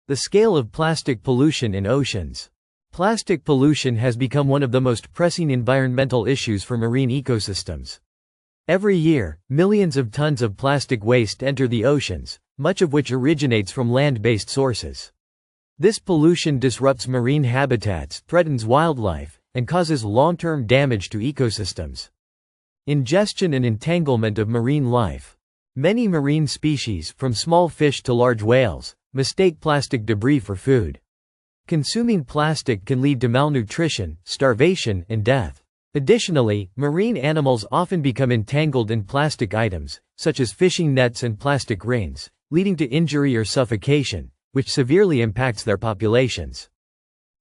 The scale of plastic pollution in oceans. Plastic pollution has become one of the most pressing environmental issues for marine ecosystems. Every year, millions of tons of plastic waste enter the oceans, much of which originates from land-based sources. This pollution disrupts marine habitats, threatens wildlife, and causes long-term damage to ecosystems. Ingestion and entanglement of marine life. Many marine species, from small fish to large whales, mistake plastic debris for food. Consuming plastic can lead to malnutrition, starvation, and death. Additionally, marine animals often become entangled in plastic items, such as fishing nets and plastic rings, leading to injury or suffocation, which severely impacts their populations.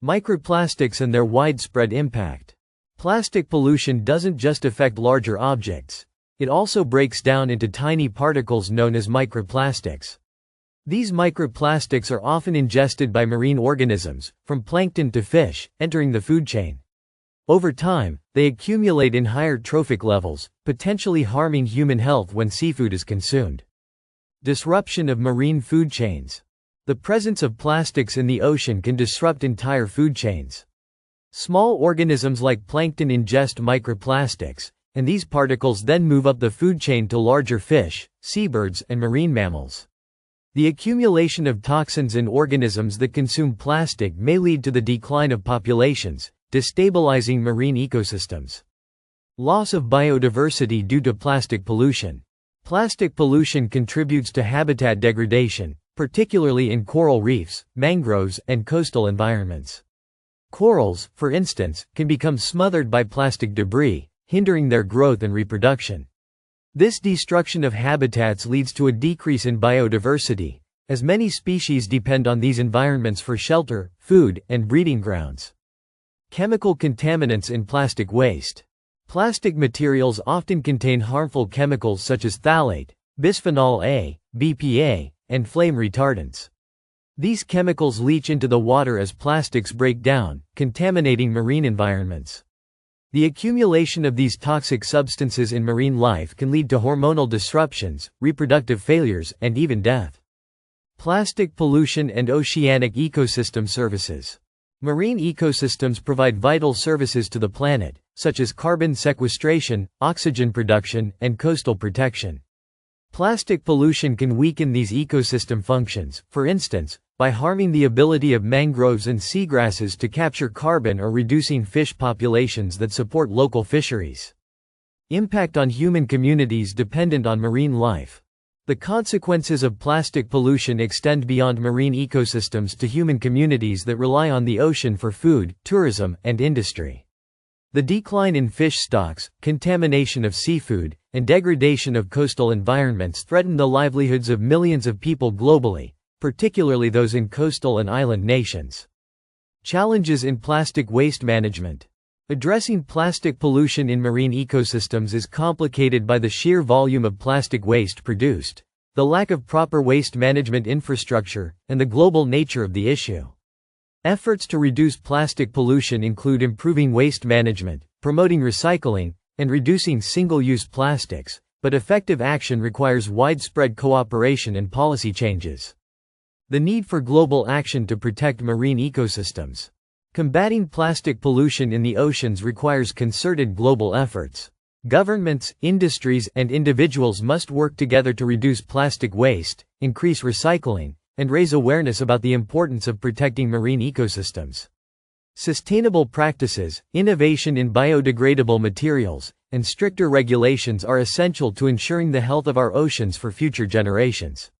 Microplastics and their widespread impact. Plastic pollution doesn't just affect larger objects. It also breaks down into tiny particles known as microplastics. These microplastics are often ingested by marine organisms, from plankton to fish, entering the food chain. Over time, they accumulate in higher trophic levels, potentially harming human health when seafood is consumed. Disruption of marine food chains. The presence of plastics in the ocean can disrupt entire food chains. Small organisms like plankton ingest microplastics, and these particles then move up the food chain to larger fish, seabirds, and marine mammals. The accumulation of toxins in organisms that consume plastic may lead to the decline of populations, destabilizing marine ecosystems. Loss of biodiversity due to plastic pollution. Plastic pollution contributes to habitat degradation, particularly in coral reefs, mangroves, and coastal environments. Corals, for instance, can become smothered by plastic debris, hindering their growth and reproduction. This destruction of habitats leads to a decrease in biodiversity, as many species depend on these environments for shelter, food, and breeding grounds. Chemical contaminants in plastic waste. Plastic materials often contain harmful chemicals such as phthalate, bisphenol A, BPA, and flame retardants. These chemicals leach into the water as plastics break down, contaminating marine environments. The accumulation of these toxic substances in marine life can lead to hormonal disruptions, reproductive failures, and even death. Plastic pollution and oceanic ecosystem services. Marine ecosystems provide vital services to the planet, such as carbon sequestration, oxygen production, and coastal protection. Plastic pollution can weaken these ecosystem functions, for instance, by harming the ability of mangroves and seagrasses to capture carbon or reducing fish populations that support local fisheries. Impact on human communities dependent on marine life. The consequences of plastic pollution extend beyond marine ecosystems to human communities that rely on the ocean for food, tourism, and industry. The decline in fish stocks, contamination of seafood, and degradation of coastal environments threaten the livelihoods of millions of people globally, particularly those in coastal and island nations. Challenges in plastic waste management. Addressing plastic pollution in marine ecosystems is complicated by the sheer volume of plastic waste produced, the lack of proper waste management infrastructure, and the global nature of the issue. Efforts to reduce plastic pollution include improving waste management, promoting recycling, and reducing single-use plastics, but effective action requires widespread cooperation and policy changes. The need for global action to protect marine ecosystems. Combating plastic pollution in the oceans requires concerted global efforts. Governments, industries, and individuals must work together to reduce plastic waste, increase recycling, and raise awareness about the importance of protecting marine ecosystems. Sustainable practices, innovation in biodegradable materials, and stricter regulations are essential to ensuring the health of our oceans for future generations.